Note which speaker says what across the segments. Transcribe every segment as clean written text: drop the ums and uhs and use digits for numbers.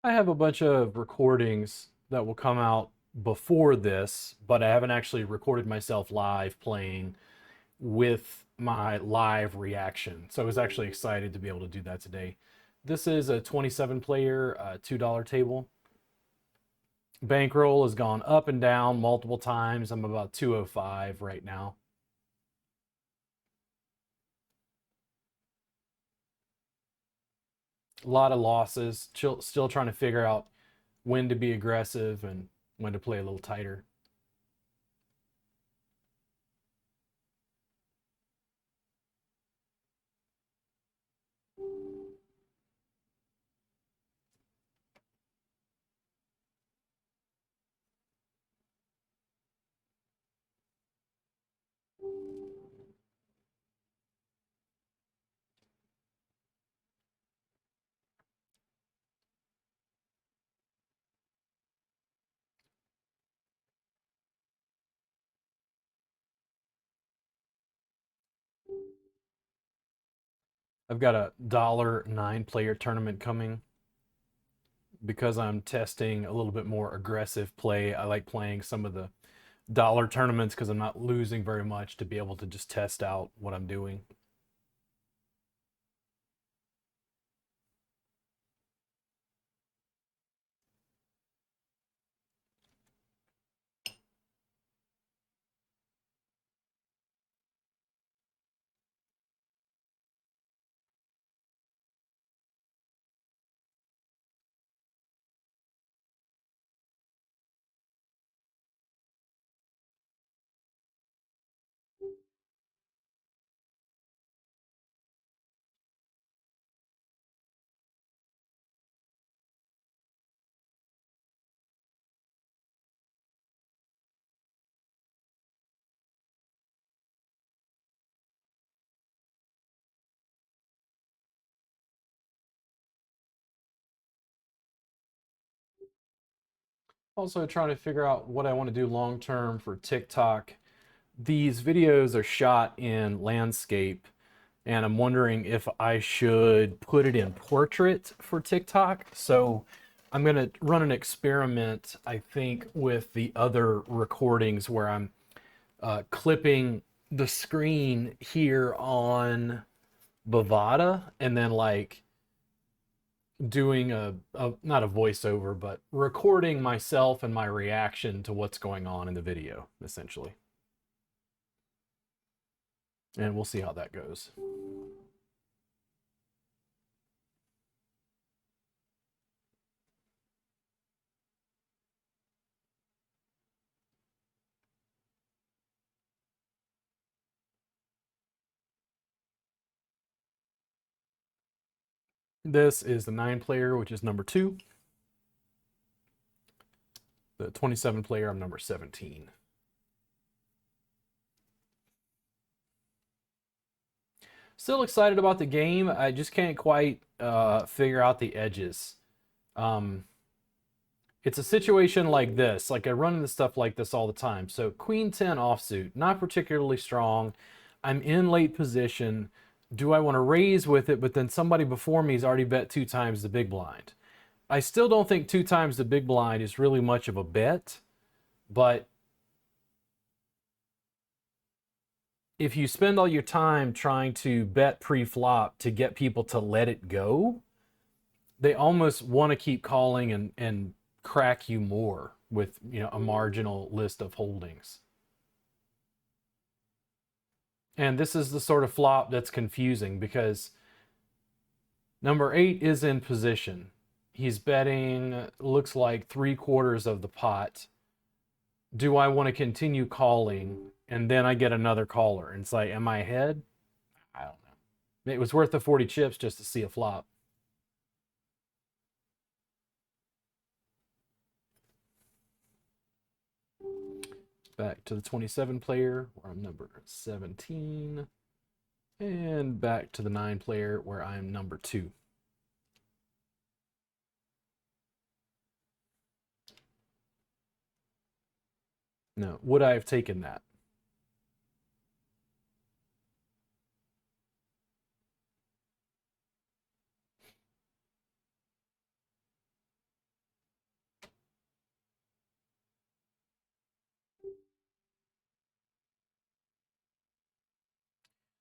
Speaker 1: I have a bunch of recordings that will come out before this, but I haven't actually recorded myself live playing with my live reaction. So I was actually excited to be able to do that today. This is a 27 player, $2 table. Bankroll has gone up and down multiple times. I'm about 205 right now. A lot of losses. Still trying to figure out when to be aggressive and when to play a little tighter. I've got a dollar 9 player tournament coming because I'm testing a little bit more aggressive play. I like playing some of the dollar tournaments because I'm not losing very much to be able to just test out what I'm doing. Also, trying to figure out what I want to do long term for TikTok. These videos are shot in landscape, and I'm wondering if I should put it in portrait for TikTok. So I'm going to run an experiment, I think, with the other recordings where I'm clipping the screen here on Bovada and then like doing a not a voiceover, but recording myself and my reaction to what's going on in the video, essentially. And we'll see how that goes. This is the 9 player, which is number 2. The 27 player, I'm number 17. Still excited about the game. I just can't quite figure out the edges. Um, it's a situation like this. Like I run into stuff like this all the time. So Queen 10 offsuit, not particularly strong. I'm in late position. Do I want to raise with it? But then somebody before me has already bet 2 times the big blind. I still don't think 2 times the big blind is really much of a bet. But if you spend all your time trying to bet pre-flop to get people to let it go, they almost want to keep calling and crack you more with a marginal list of holdings. And this is the sort of flop that's confusing because number 8 is in position. He's betting, looks like 3/4 of the pot. Do I want to continue calling? And then I get another caller. And it's like, am I ahead? I don't know. It was worth the 40 chips just to see a flop. Back to the 27 player where I'm number 17. And back to the 9 player where I'm number 2. Now, would I have taken that?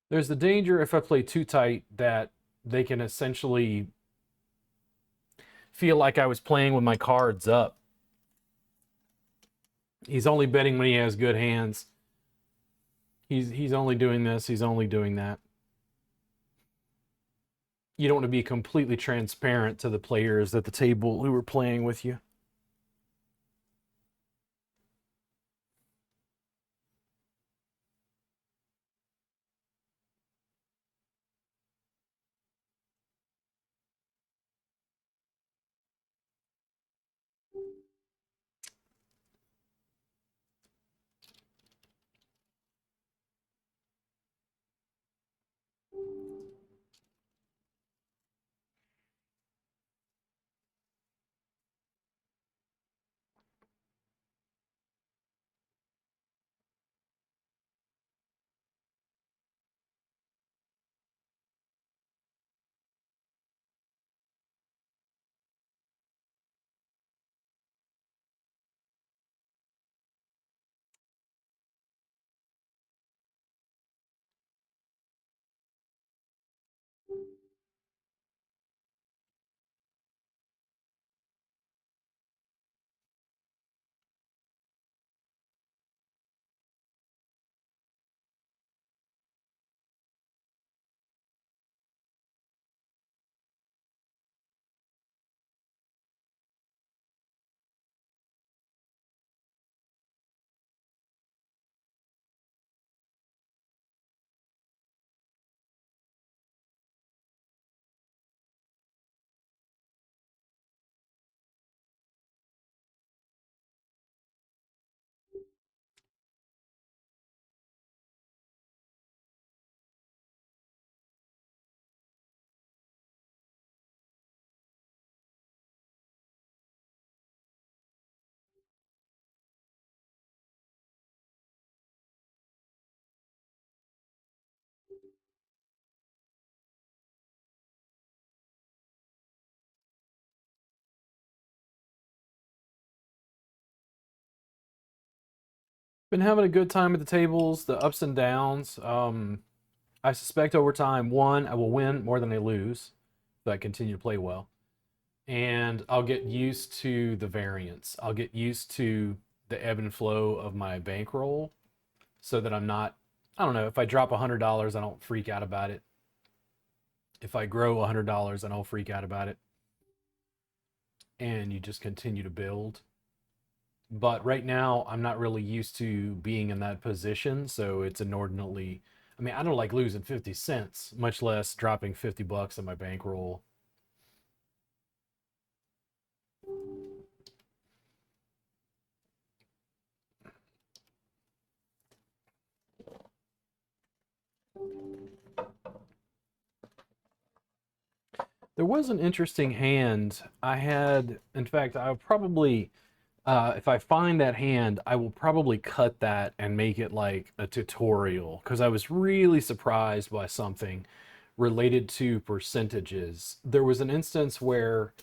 Speaker 1: There's the danger if I play too tight that they can essentially feel like I was playing with my cards up. He's only betting when he has good hands. He's only doing this, he's only doing that. You don't want to be completely transparent to the players at the table who are playing with you. Been having a good time at the tables, the ups and downs. I suspect over time, one, I will win more than I lose if I continue to play well. And I'll get used to the variance. I'll get used to the ebb and flow of my bankroll so that I'm not, I don't know, if I drop $100, I don't freak out about it. If I grow $100, I don't freak out about it. And you just continue to build. But right now, I'm not really used to being in that position. So it's inordinately, I mean, I don't like losing 50 cents, much less dropping 50 bucks on my bankroll. There was an interesting hand I had. In fact, I'll probably, if I find that hand, I will probably cut that and make it like a tutorial because I was really surprised by something related to percentages. There was an instance where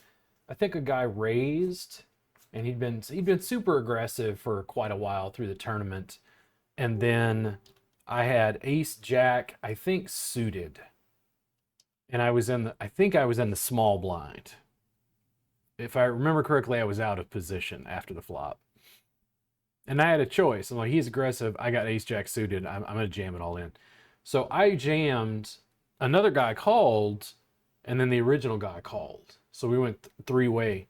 Speaker 1: I think a guy raised, and he'd been super aggressive for quite a while through the tournament, and then I had Ace Jack, I think suited, and I think I was in the small blind. If I remember correctly, I was out of position after the flop. And I had a choice. I'm like, he's aggressive. I got ace jack suited. I'm going to jam it all in. So I jammed. Another guy called, and then the original guy called. So we went three-way.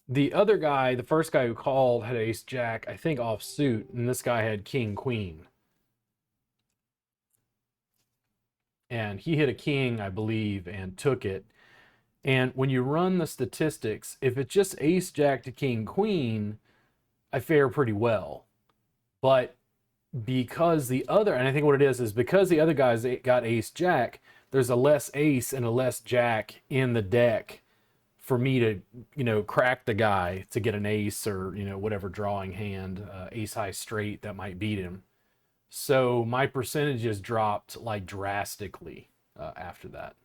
Speaker 1: The other guy, the first guy who called, had ace jack, I think off suit, and this guy had king queen. And he hit a king, I believe, and took it. And when you run the statistics, if it's just ace jack to king queen, I fare pretty well. But because the other, and I think what it is because the other guys got ace jack, there's a less ace and a less jack in the deck for me to, crack the guy to get an ace or, whatever drawing hand, ace high straight that might beat him. So my percentages dropped like drastically after that.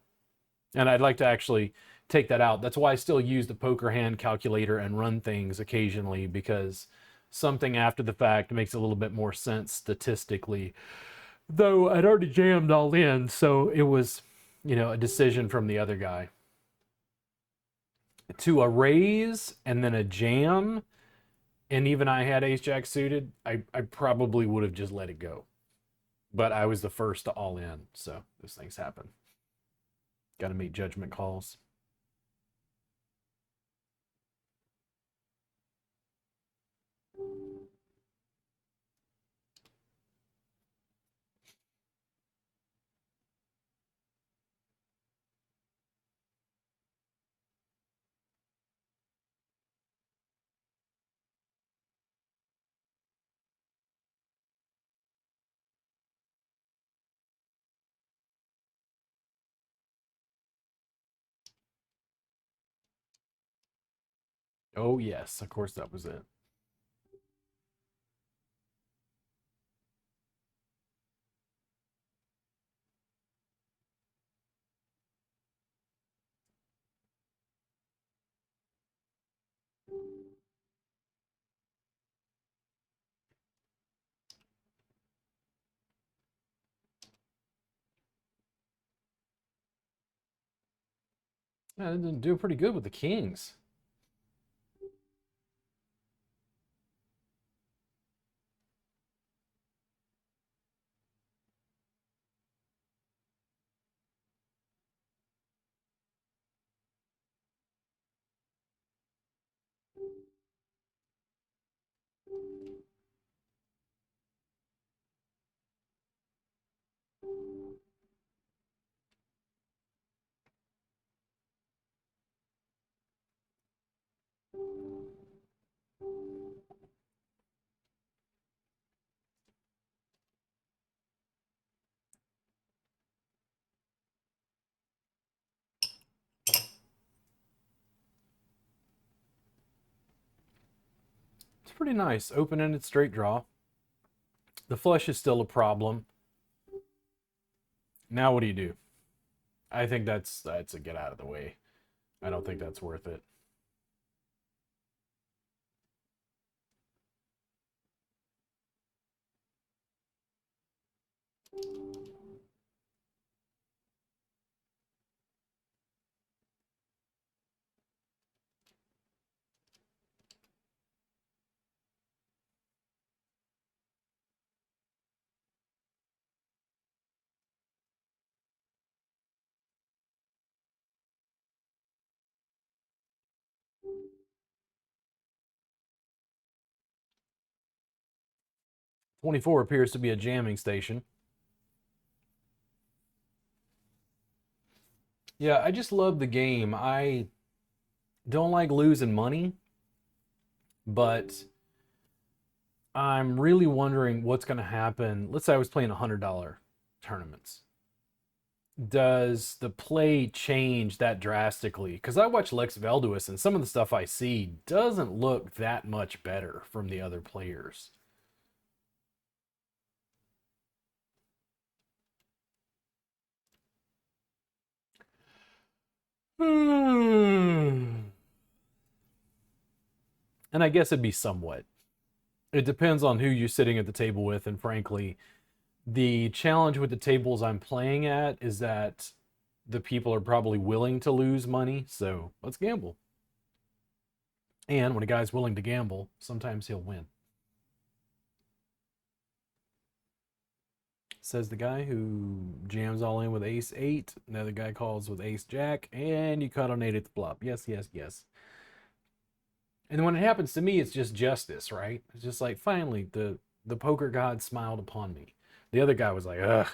Speaker 1: And I'd like to actually take that out. That's why I still use the poker hand calculator and run things occasionally because something after the fact makes a little bit more sense statistically Though I'd already jammed all in, so it was, a decision from the other guy. To a raise and then a jam, and even I had ace jack suited, I probably would have just let it go. But I was the first to all in, so those things happen. Got to make judgment calls. Oh, yes, of course that was it. Yeah, I didn't do pretty good with the kings. It's pretty nice. Open-ended straight draw. The flush is still a problem. Now what do you do? I think that's a get out of the way. I don't think that's worth it. "24 appears to be a jamming station." Yeah, I just love the game. I don't like losing money, but I'm really wondering what's going to happen. Let's say I was playing $100 tournaments. Does the play change that drastically? Because I watch Lex Velduis, and some of the stuff I see doesn't look that much better from the other players. And I guess it'd be somewhat. It depends on who you're sitting at the table with, and frankly, the challenge with the tables I'm playing at is that the people are probably willing to lose money, so let's gamble. And when a guy's willing to gamble, sometimes he'll win. Says the guy who jams all in with ace eight. Another guy calls with ace jack, and you cut on eight at the flop. Yes, yes, yes. And when it happens to me, it's just justice, right? It's just like finally the poker god smiled upon me. The other guy was like, ugh.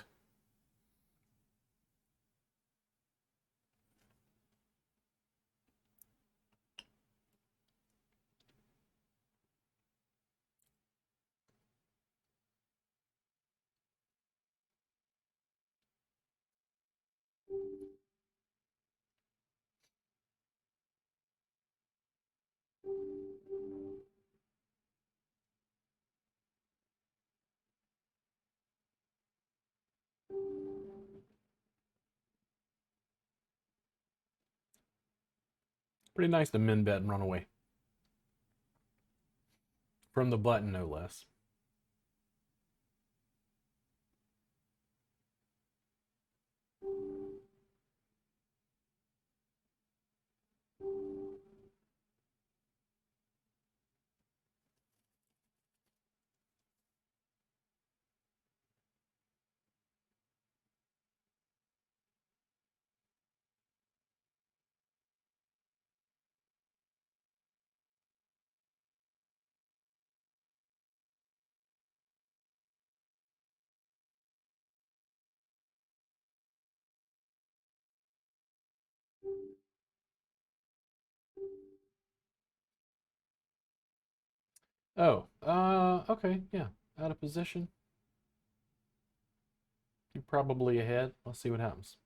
Speaker 1: Pretty nice to min bet and run away from the button, no less. Oh, okay, yeah. Out of position. You're probably ahead. Let's see what happens.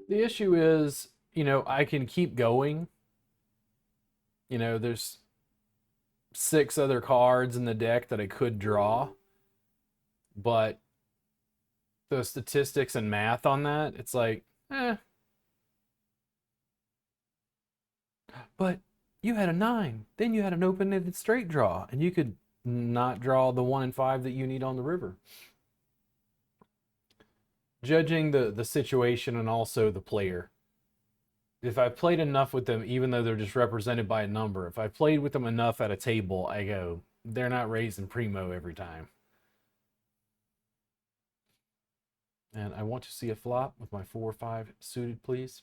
Speaker 1: The issue is, I can keep going. There's six other cards in the deck that I could draw, but the statistics and math on that, it's like, but you had a nine, then you had an open-ended straight draw, and you could not draw the 1 and 5 that you need on the river. Judging the situation and also the player. If I played enough with them, even though they're just represented by a number, if I played with them enough at a table, I go, they're not raising primo every time. And I want to see a flop with my 4 or 5 suited, please.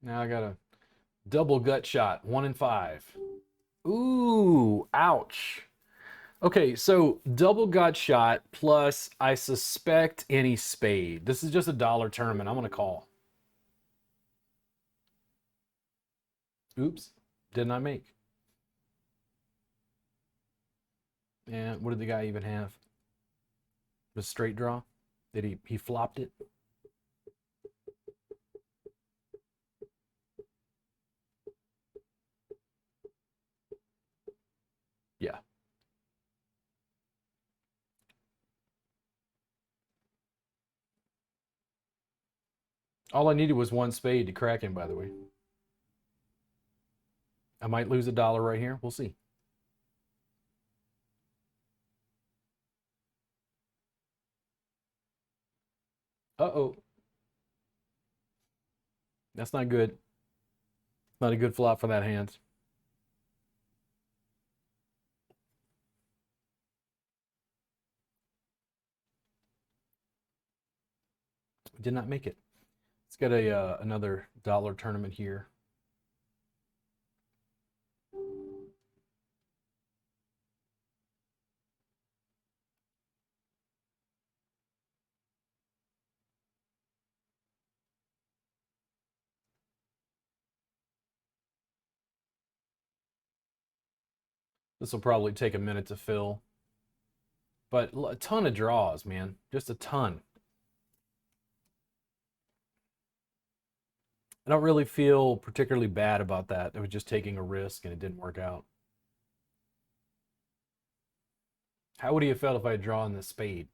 Speaker 1: Now I got a double gut shot, 1 and 5. Ooh, ouch. Okay, so double gut shot plus I suspect any spade. This is just a dollar tournament. I'm gonna call. Oops, did not make. And what did the guy even have? The straight draw? Did he flopped it? Yeah. All I needed was one spade to crack him, by the way. I might lose a dollar right here. We'll see. Uh-oh. That's not good. Not a good flop for that hand. Did not make it. Let's get a another dollar tournament here. This will probably take a minute to fill. But a ton of draws, man. Just a ton. I don't really feel particularly bad about that. It was just taking a risk and it didn't work out. How would he have felt if I had drawn the spade?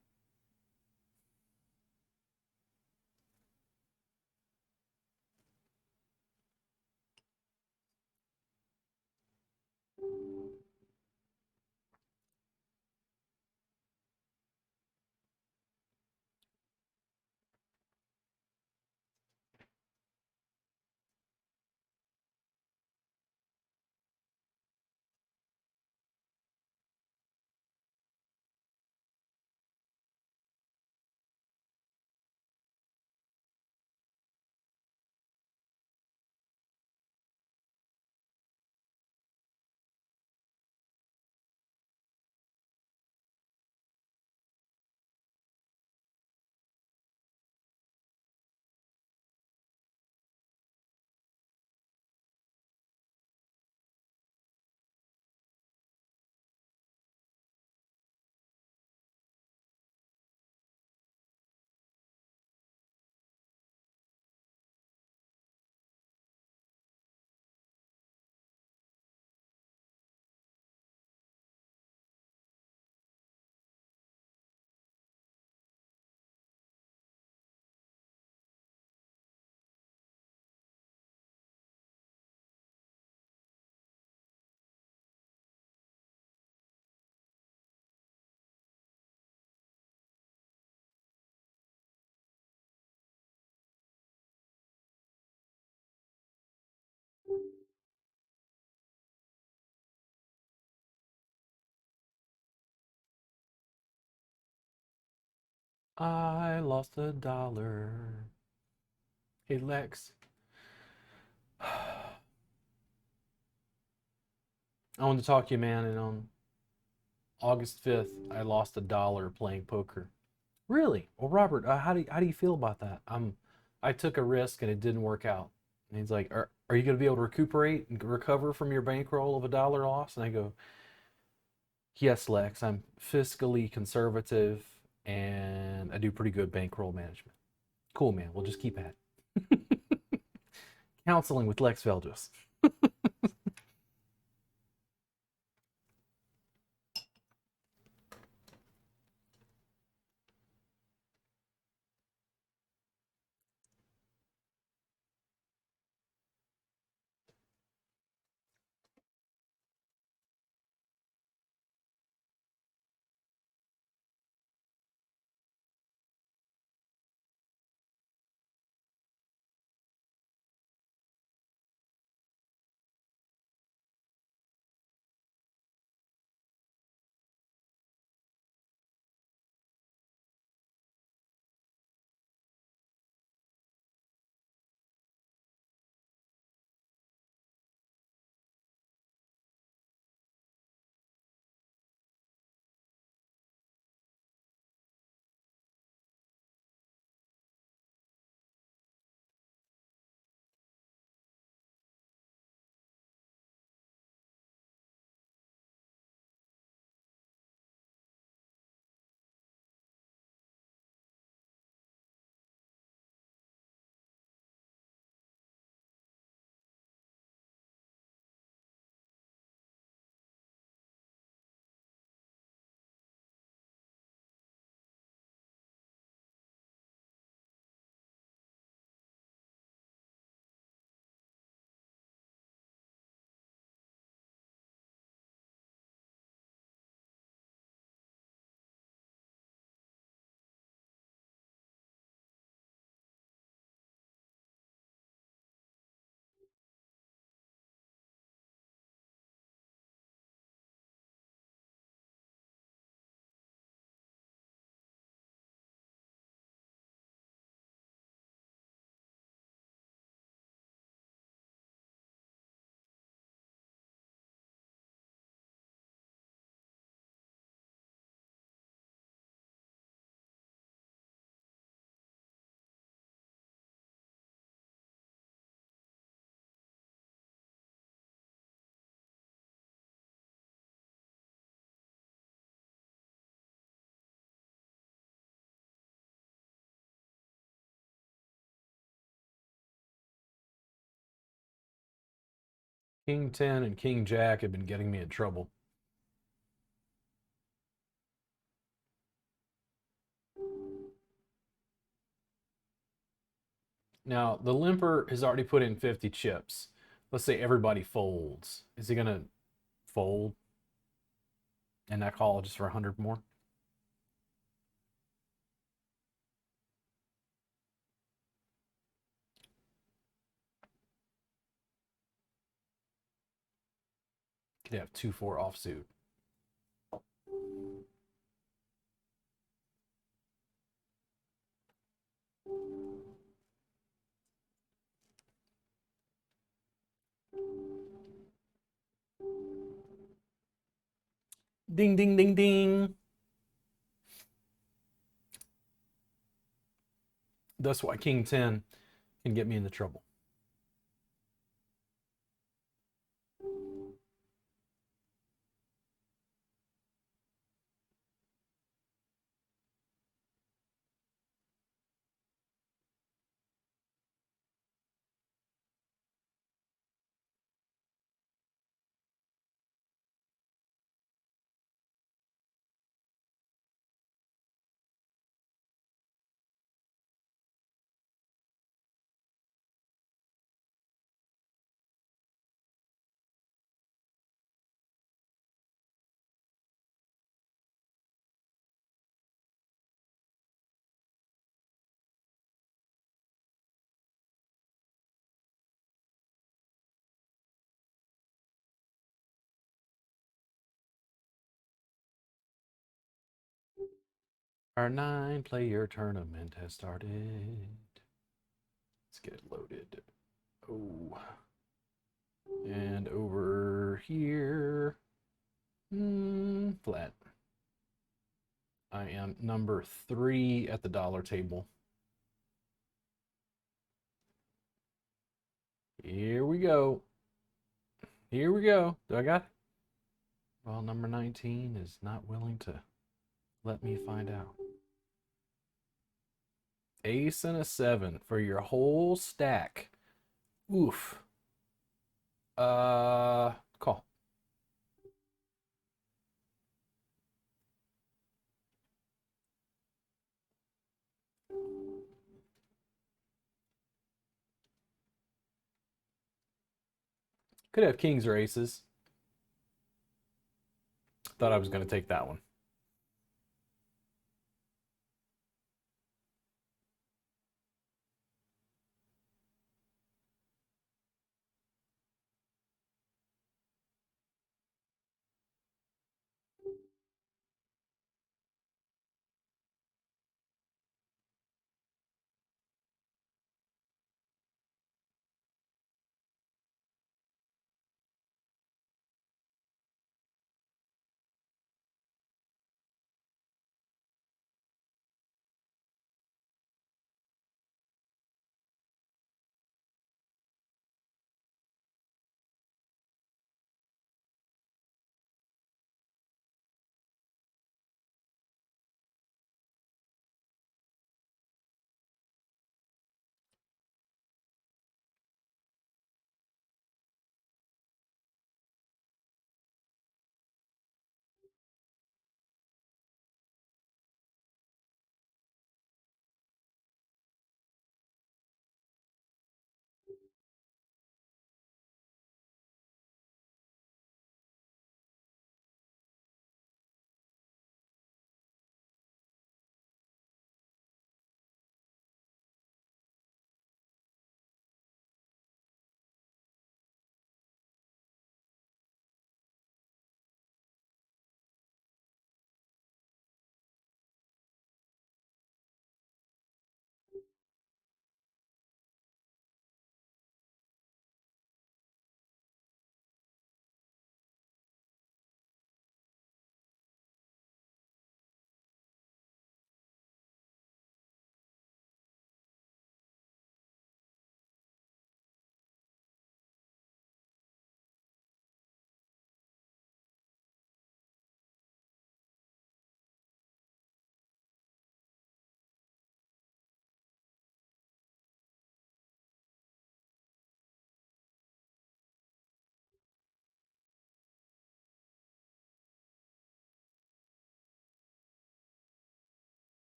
Speaker 1: I lost $1. Hey Lex, I wanted to talk to you, man. And on August 5th, I lost $1 playing poker. Really? Well, Robert, how do you feel about that? I took a risk and it didn't work out. And he's like, are you going to be able to recuperate and recover from your bankroll of $1 loss? And I go, yes, Lex. I'm fiscally conservative and I do pretty good bankroll management. Cool, man. We'll just keep at it. Counseling with Lex Veldus. King 10 and King Jack have been getting me in trouble. Now, the limper has already put in 50 chips. Let's say everybody folds. Is he going to fold and not call just for 100 more? Could have 2-4 offsuit. Ding, ding, ding, ding. That's why King 10 can get me into trouble. Our 9-player tournament has started. Let's get it loaded. Oh. And over here, flat. I am number 3 at the dollar table. Here we go. Here we go. Do I got it? Well, number 19 is not willing to let me find out. Ace and a 7 for your whole stack. Oof. Call. Could have kings or aces. Thought I was going to take that one.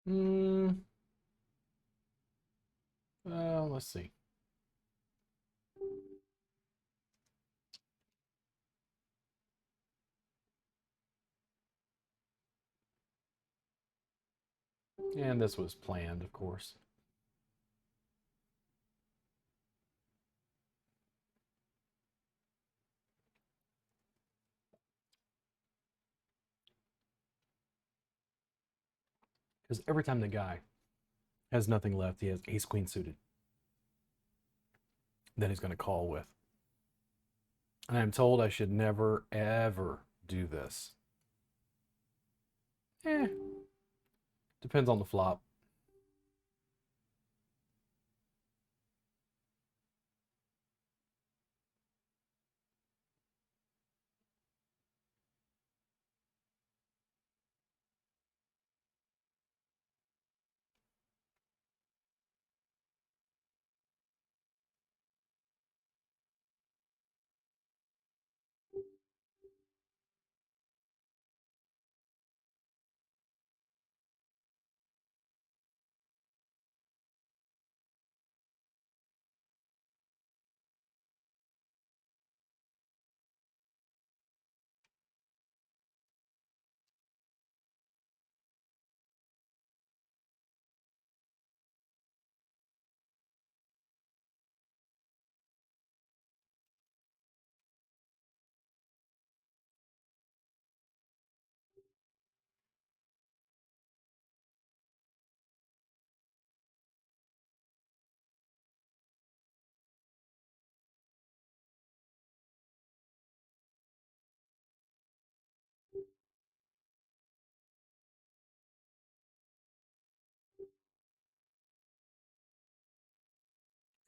Speaker 1: Hmm. Let's see. And this was planned, of course. Because every time the guy has nothing left, he has ace queen suited. That he's going to call with. And I'm told I should never, ever do this. Eh. Depends on the flop.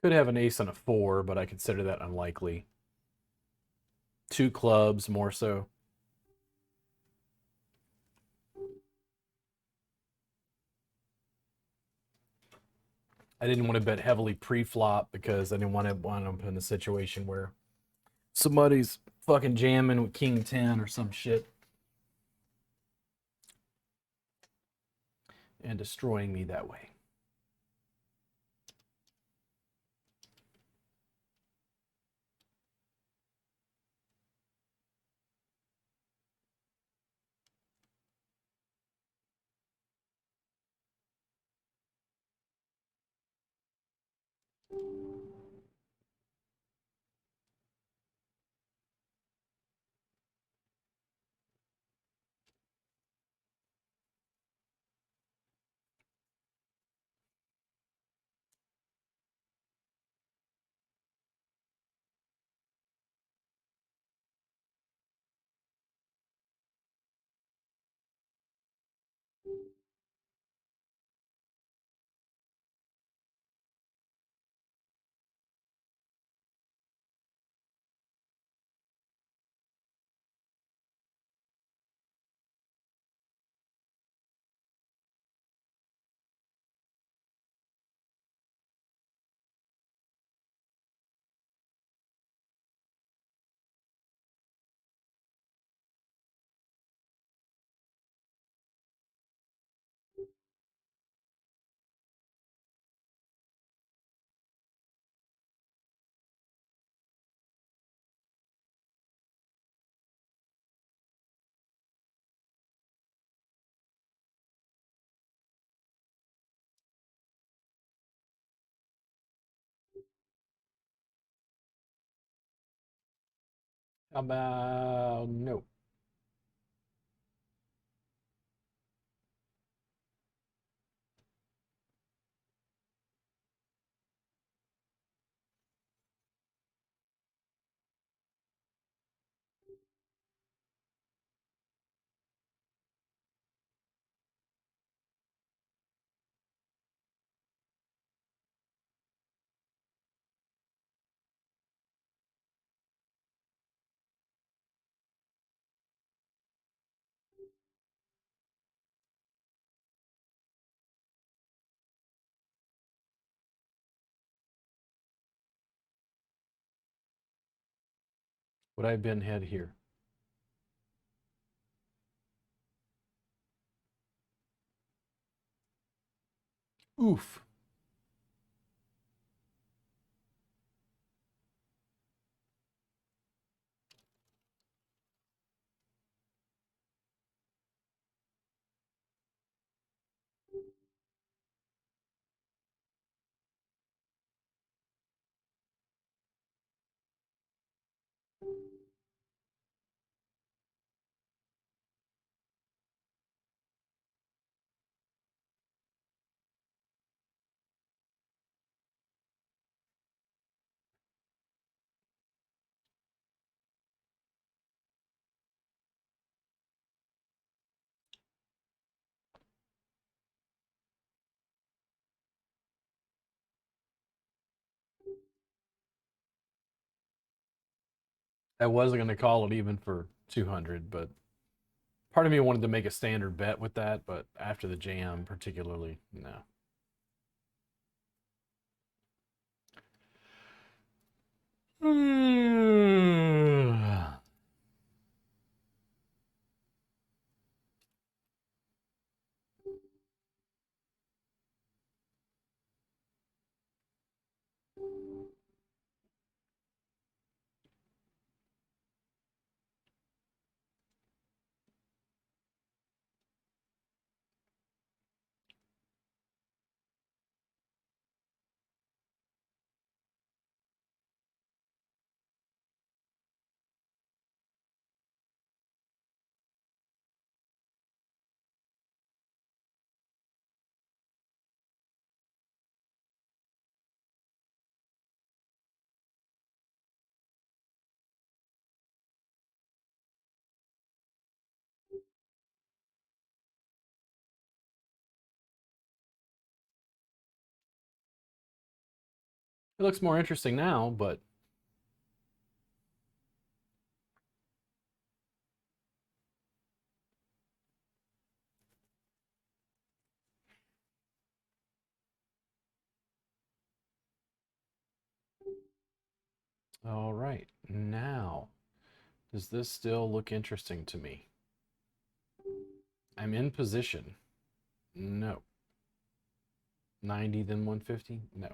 Speaker 1: Could have an ace and a four, but I consider that unlikely. Two clubs, more so. I didn't want to bet heavily pre-flop because I didn't want to wind up in a situation where somebody's fucking jamming with king 10 or some shit and destroying me that way. How about no? Would I have been head here? Oof. I wasn't going to call it even for 200, but part of me wanted to make a standard bet with that, but after the jam, particularly, no. It looks more interesting now, but all right. Now, does this still look interesting to me? I'm in position. No. 90 then 150? No.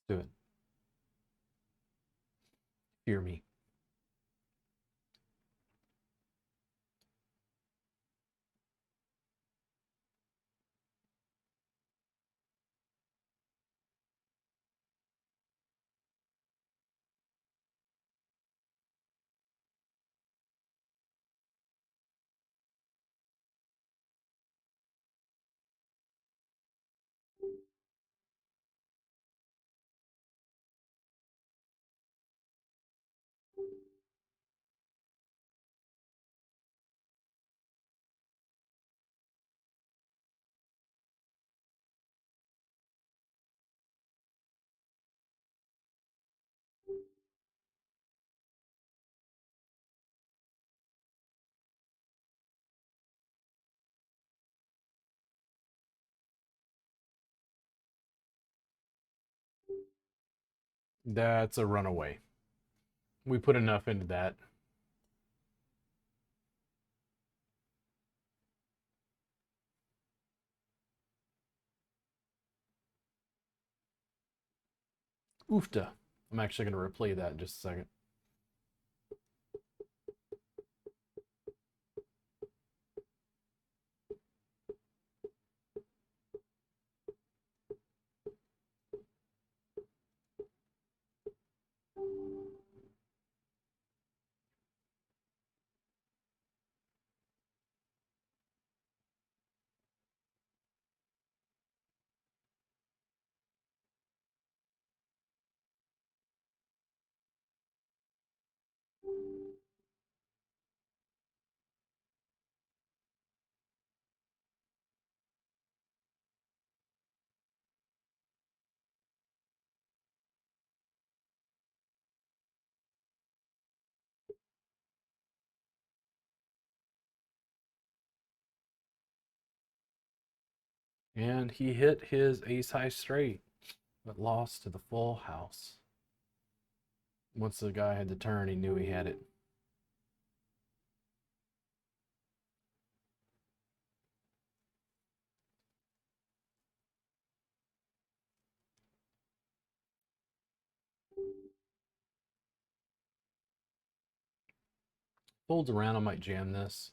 Speaker 1: Do it. Hear me. That's a runaway. We put enough into that. Oofta. I'm actually going to replay that in just a second. And he hit his ace high straight, but lost to the full house. Once the guy had the turn, he knew he had it. Folds around, I might jam this.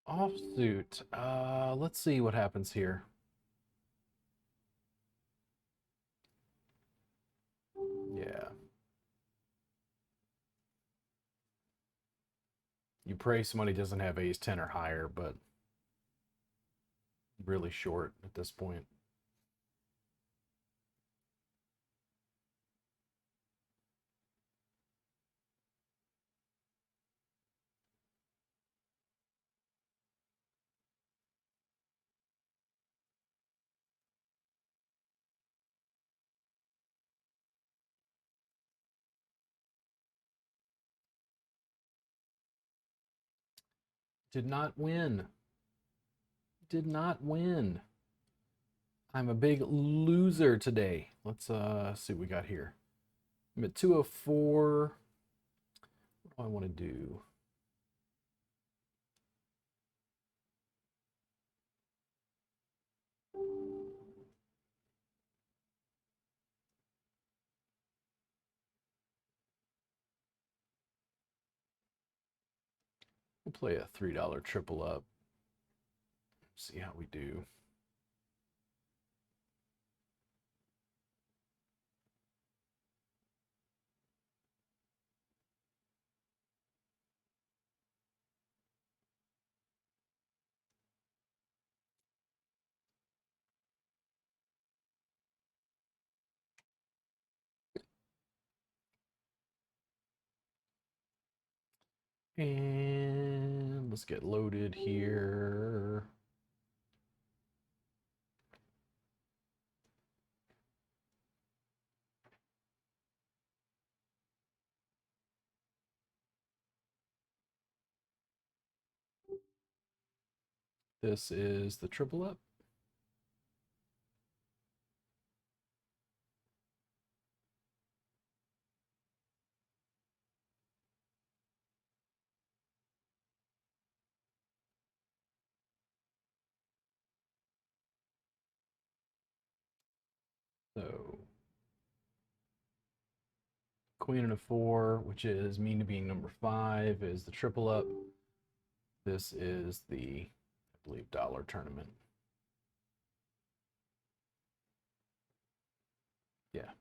Speaker 1: Offsuit. Let's see what happens here. Yeah. You pray somebody doesn't have ace 10 or higher, but really short at this point. Did not win. Did not win. I'm a big loser today. Let's see what we got here. I'm at 204. What do I want to do? We'll play a $3 triple up. See how we do. And let's get loaded here. This is the triple up. So queen and a 4, which is me being number 5, is the triple up. This is the, I believe, dollar tournament. Yeah.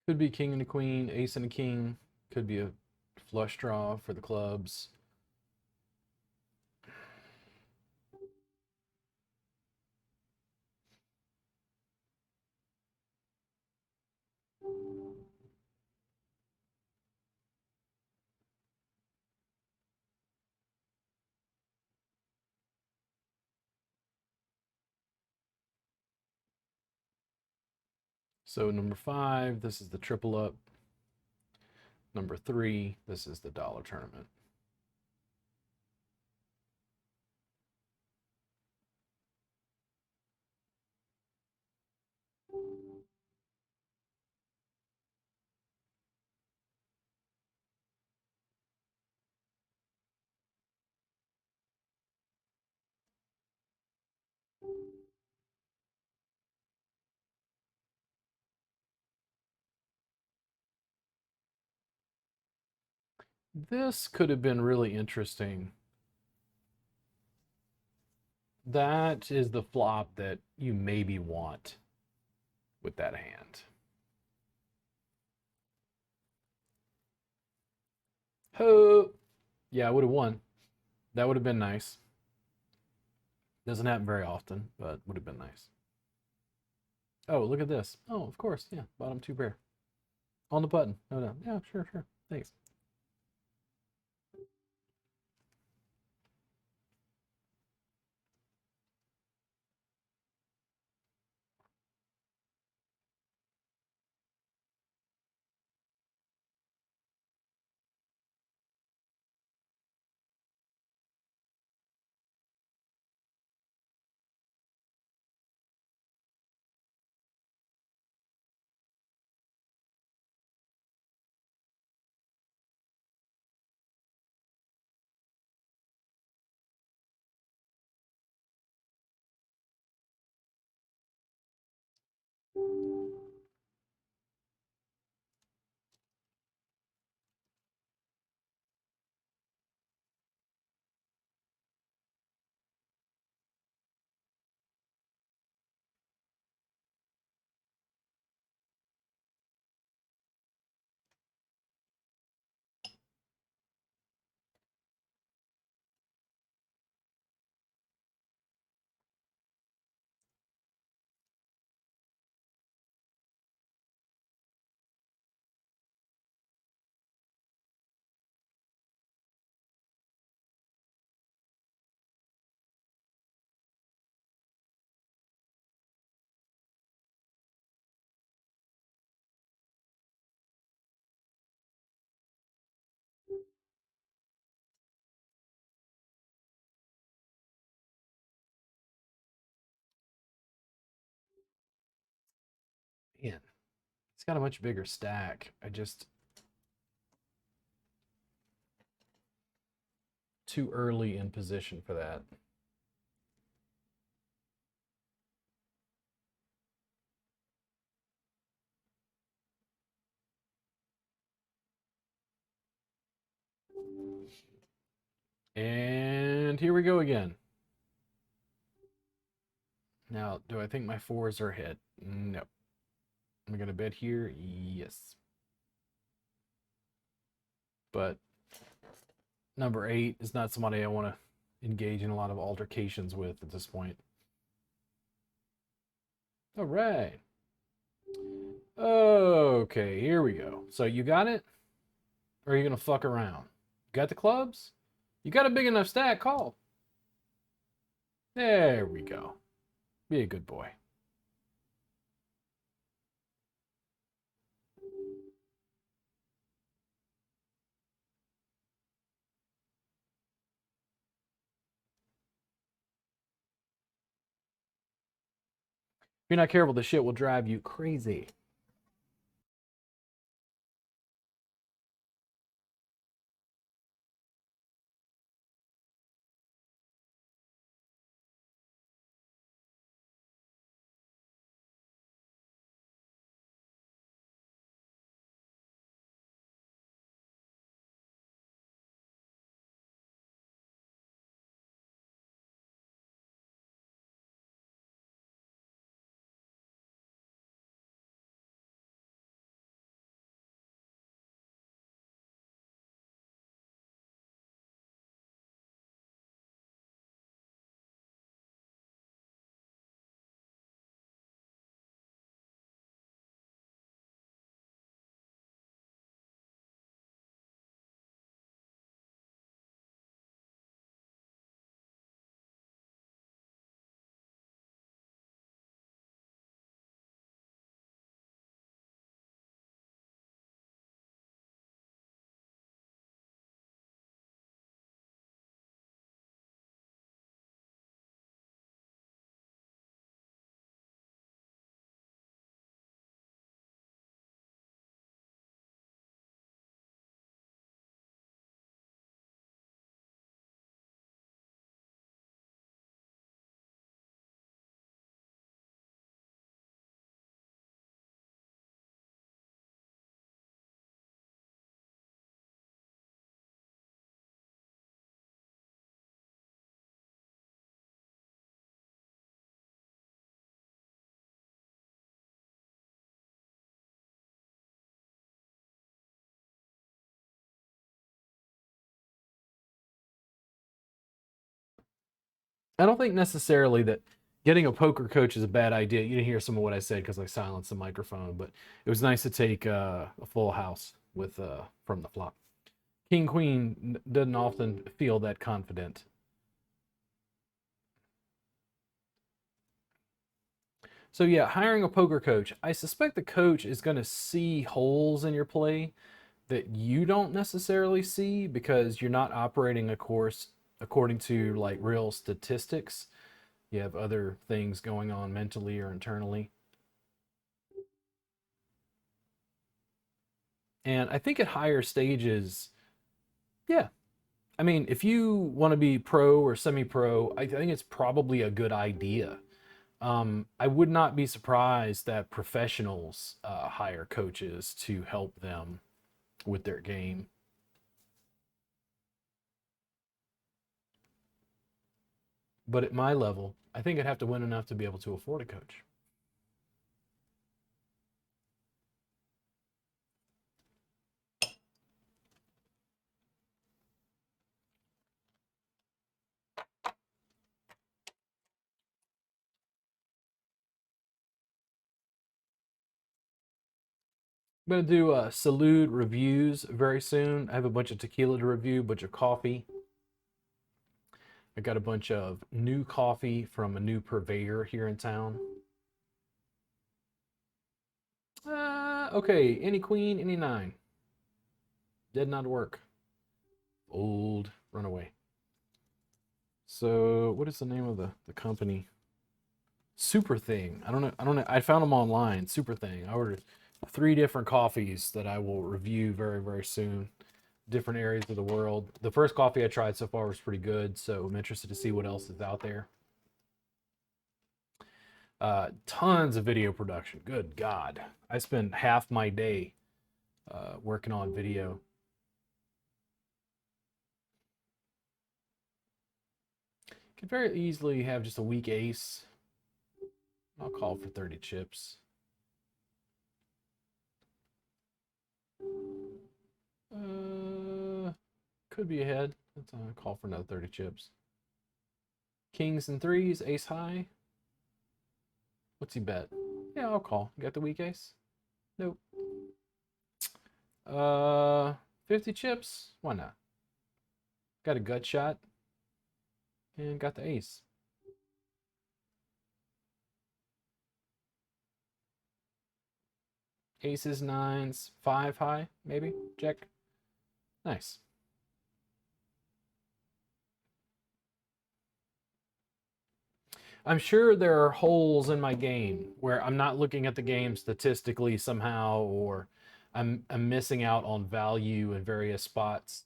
Speaker 1: Could be king and a queen, ace and a king. Could be a flush draw for the clubs. So number 5, this is the triple up. Number 3, this is the dollar tournament. This could have been really interesting. That is the flop that you maybe want with that hand. Ho! Yeah, I would have won. That would have been nice. Doesn't happen very often, but would have been nice. Oh, look at this. Oh, of course. Yeah, bottom 2 pair. On the button. No, no. Yeah, sure, sure. Thanks. Man, it's got a much bigger stack. Too early in position for that. And here we go again. Now, do I think my 4s are hit? No. Am I going to bet here? Yes. But number 8 is not somebody I want to engage in a lot of altercations with at this point. All right. Okay, here we go. So you got it? Or are you going to fuck around? Got the clubs? You got a big enough stack, call. There we go. Be a good boy. If you're not careful, the shit will drive you crazy. I don't think necessarily that getting a poker coach is a bad idea. You didn't hear some of what I said because I silenced the microphone, but it was nice to take a full house with from the flop. King Queen doesn't often feel that confident. So yeah, hiring a poker coach. I suspect the coach is going to see holes in your play that you don't necessarily see because you're not operating a course according to like real statistics. You have other things going on mentally or internally. And I think at higher stages, yeah. I mean, if you want to be pro or semi pro, I think it's probably a good idea. I would not be surprised that professionals hire coaches to help them with their game. But at my level, I think I'd have to win enough to be able to afford a coach. I'm gonna do Salud reviews very soon. I have a bunch of tequila to review, a bunch of coffee. I got a bunch of new coffee from a new purveyor here in town. Okay, any queen, any nine. Did not work. Old runaway. So, what is the name of the company? Super Thing. I don't know. I found them online. Super Thing. I ordered 3 different coffees that I will review very, very soon. Different areas of the world. The first coffee I tried so far was pretty good, so I'm interested to see what else is out there. Tons of video production. Good God. I spend half my day working on video. Could very easily have just a weak ace. I'll call for 30 chips. Uh, could be ahead. Let's call for another 30 chips. Kings and threes, ace high. What's he bet? Yeah, I'll call. You got the weak ace? Nope. Uh, 50 chips? Why not? Got a gut shot and got the ace. Aces, nines, 5 high, maybe? Check. Nice. I'm sure there are holes in my game where I'm not looking at the game statistically somehow, or I'm missing out on value in various spots.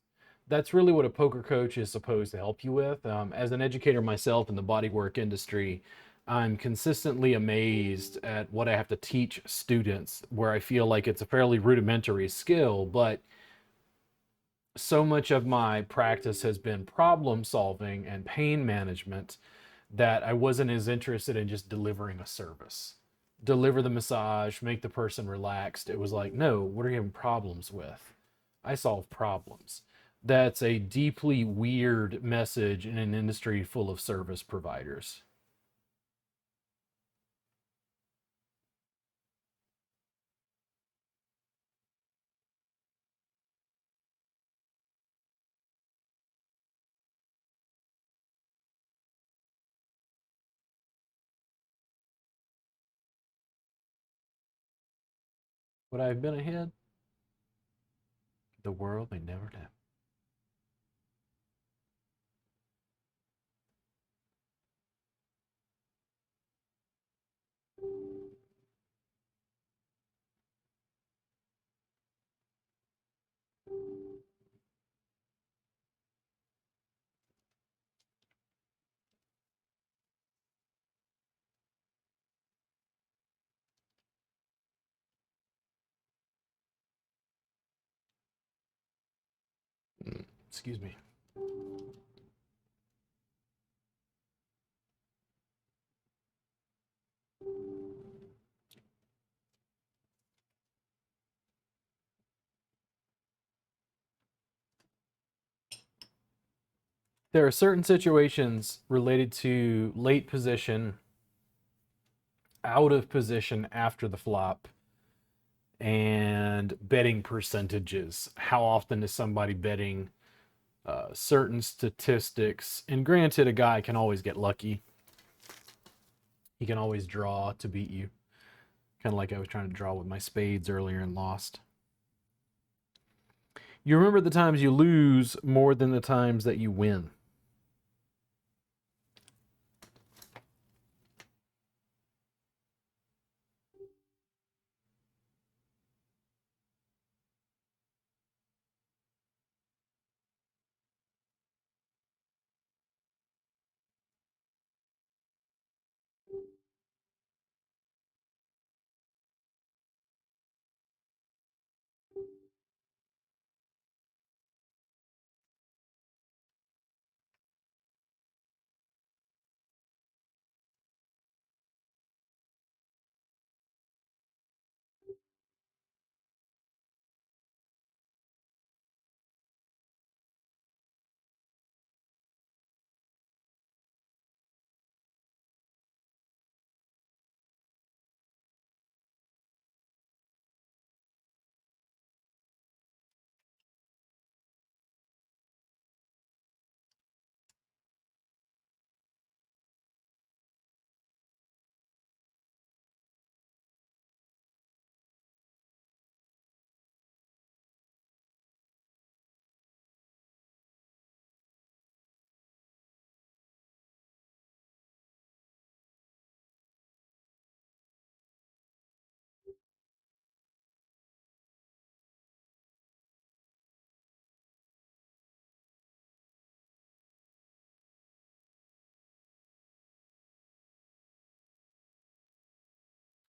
Speaker 1: That's really what a poker coach is supposed to help you with. As an educator myself in the bodywork industry, I'm consistently amazed at what I have to teach students, where I feel like it's a fairly rudimentary skill, but so much of my practice has been problem solving and pain management that I wasn't as interested in just delivering a service. Deliver the massage, make the person relaxed. It was like, no, what are you having problems with? I solve problems. That's a deeply weird message in an industry full of service providers. Would I have been ahead? The world may never know. Excuse me. There are certain situations related to late position, out of position after the flop, and betting percentages. How often is somebody betting certain statistics? And granted, a guy can always get lucky. He can always draw to beat you. Kind of like I was trying to draw with my spades earlier and lost. You remember the times you lose more than the times that you win.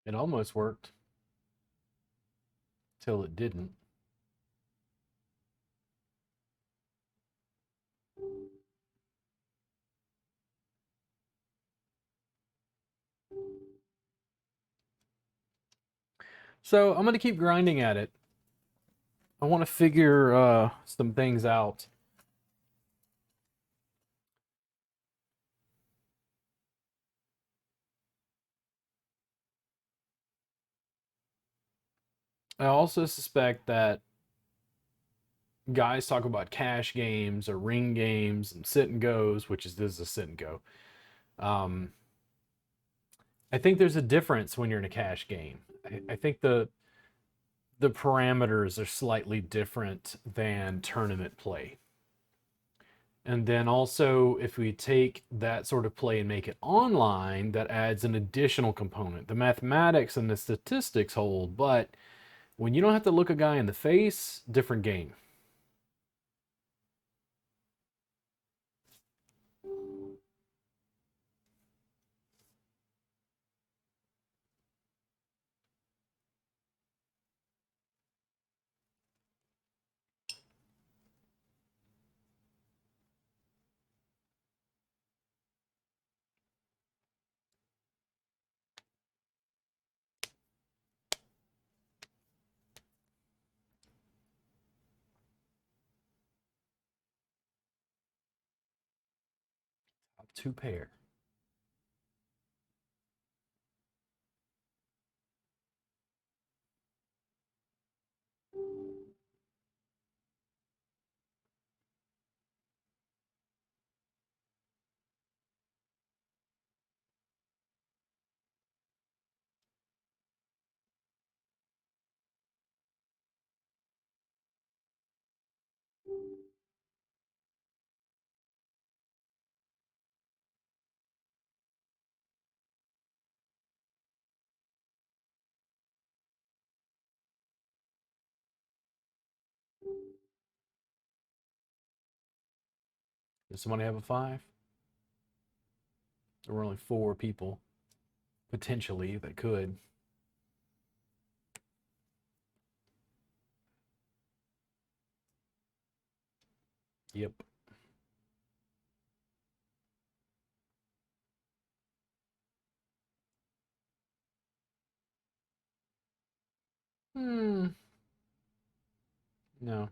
Speaker 1: It almost worked till it didn't. So I'm going to keep grinding at it. I want to figure some things out. I also suspect that guys talk about cash games or ring games and sit and goes, which is this is a sit and go. Um, I think there's a difference when you're in a cash game. I think the parameters are slightly different than tournament play. And then also, if we take that sort of play and make it online, that adds an additional component. The mathematics and the statistics hold, but when you don't have to look a guy in the face, different game. Two pair. Does somebody have a five? There were only four people potentially that could. Yep. Hmm. No.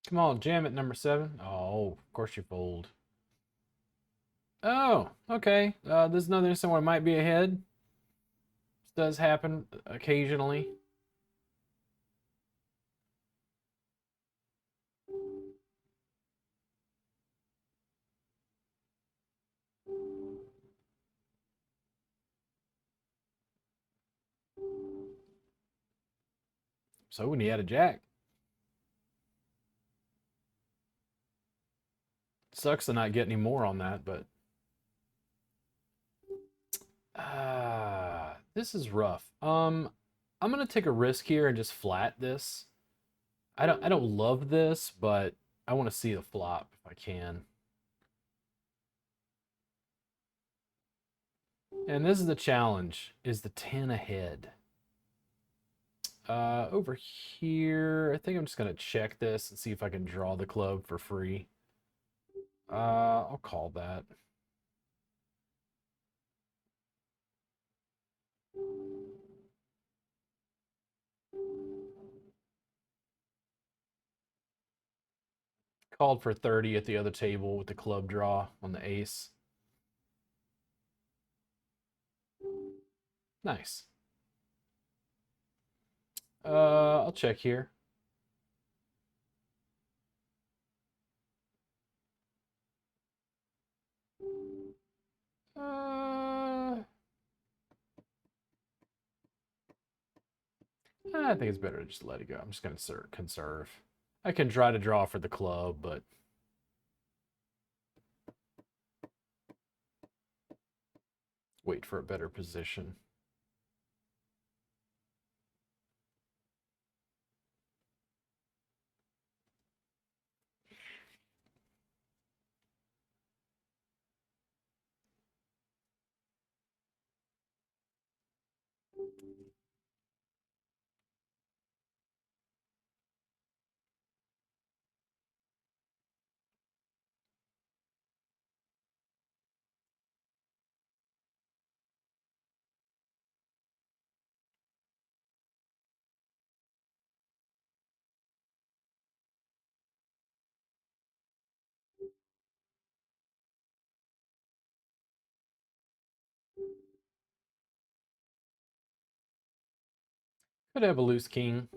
Speaker 1: Come on, jam it, number seven. Oh, of course you fold. Oh, okay. This is another instant where it might be ahead. This does happen occasionally. So when you had a jack, sucks to not get any more on that, but this is rough. I'm gonna take a risk here and just flat this. I don't love this, but I want to see the flop if I can. And this is the challenge: is the 10 ahead? Over here, I think I'm just gonna check this and see if I can draw the club for free. I'll call that. Called for 30 at the other table with the club draw on the ace. Nice. I'll check here. I think it's better to just let it go. I'm just going to conserve. I can try to draw for the club, but wait for a better position. Could have a loose king.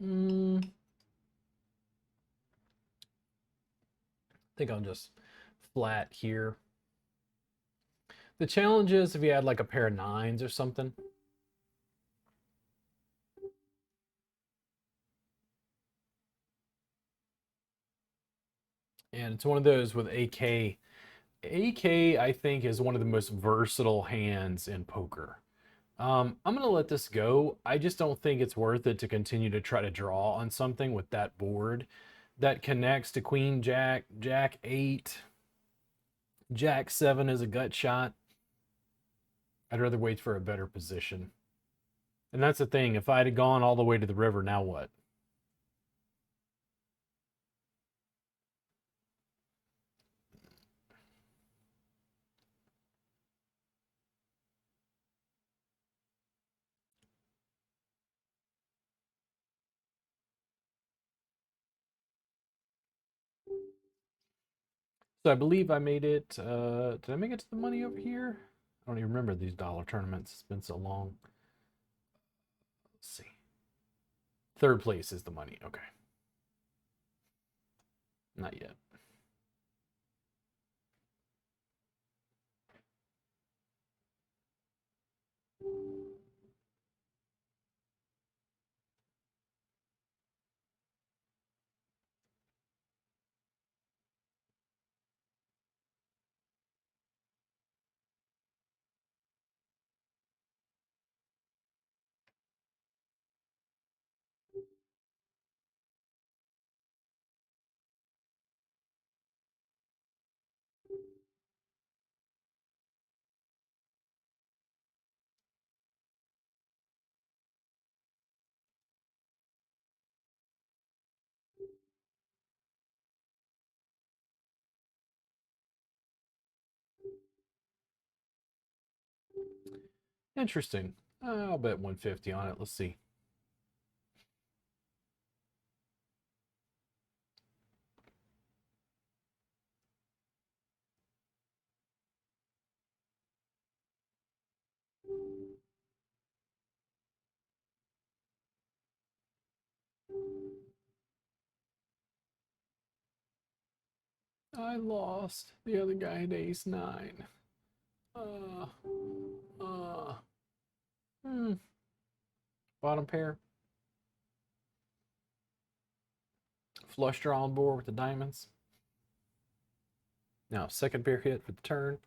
Speaker 1: I think I'll just flat here. The challenge is if you had like a pair of nines or something. And it's one of those with AK. AK, I think, is one of the most versatile hands in poker. I'm going to let this go. I just don't think it's worth it to continue to try to draw on something with that board that connects to Queen Jack, Jack 8, Jack 7 is a gut shot. I'd rather wait for a better position. And that's the thing. If I'd have gone all the way to the river, now what? So I believe I made it. Did I make it to the money over here? I don't even remember these dollar tournaments. It's been so long. Let's see. Third place is the money. Okay. Not yet. Interesting. I'll bet 150 on it. Let's see. I lost. The other guy had ace 9. Uh, uh, hmm. Bottom pair. Flush draw on board with the diamonds. Now, second pair hit for the turn.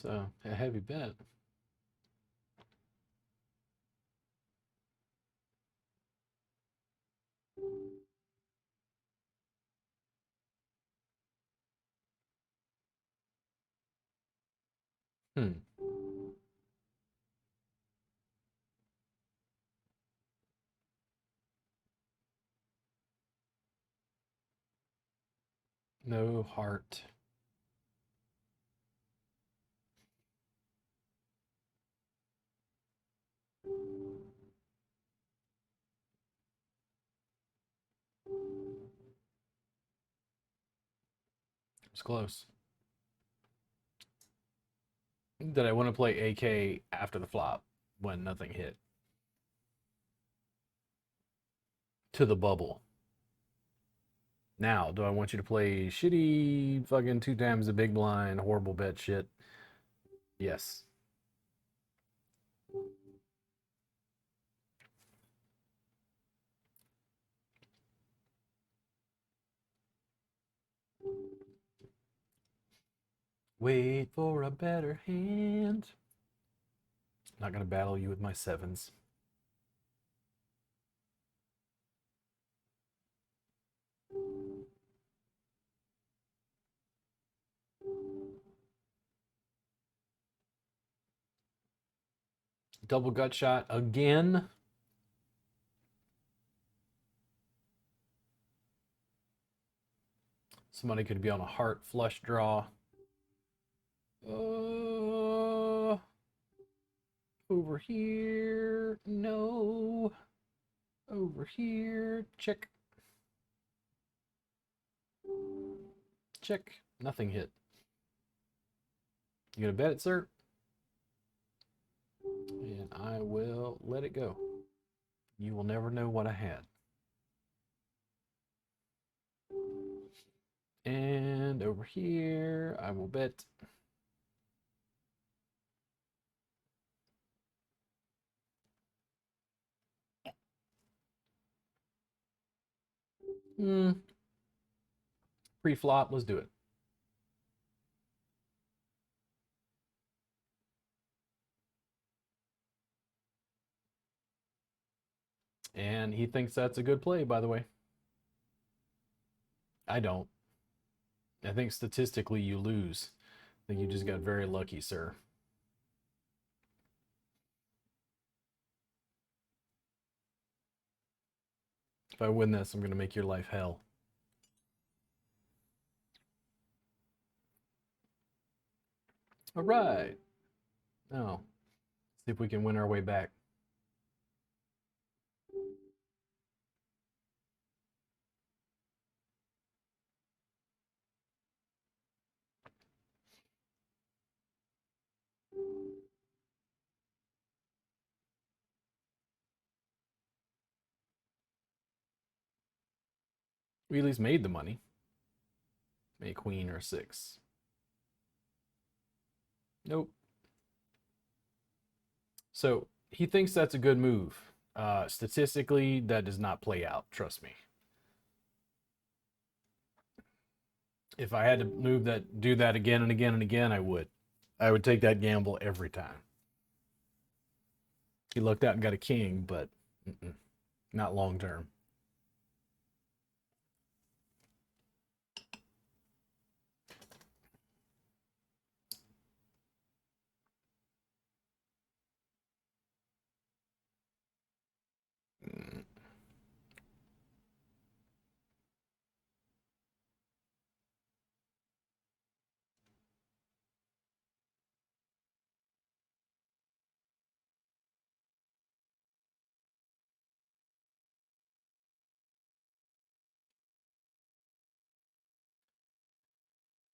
Speaker 1: It's a heavy bet. Hmm. No heart. It's close. Did I want to play AK after the flop when nothing hit? To the bubble. Now, do I want you to play shitty fucking 2 times the big blind, horrible bet shit? Yes. Wait for a better hand. Not gonna battle you with my sevens. Double gut shot again. Somebody could be on a heart flush draw. Over here. No. Over here. Check. Check. Nothing hit. You gonna bet it, sir? And I will let it go. You will never know what I had. And over here, I will bet. Pre-flop, let's do it. And he thinks that's a good play, by the way. I don't. I think statistically you lose. I think you just got very lucky, sir. If I win this, I'm going to make your life hell. All right. Now, see if we can win our way back. We at least made the money. A queen or a six. Nope. So he thinks that's a good move. Statistically, that does not play out. Trust me. If I had to do that again and again and again, I would. I would take that gamble every time. He looked out and got a king, but not long term.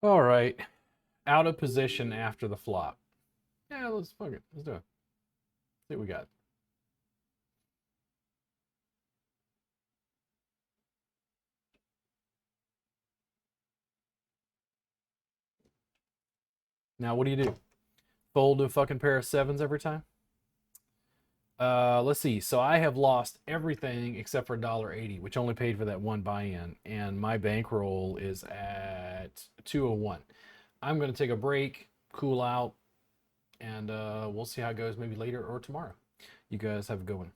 Speaker 1: All right. Out of position after the flop. Yeah, let's fuck it. Let's do it. See what we got. Now, what do? Fold a fucking pair of sevens every time? Let's see. So I have lost everything except for $1.80, which only paid for that one buy-in, and my bankroll is at 201. I'm going to take a break, cool out, and we'll see how it goes maybe later or tomorrow. You guys have a good one.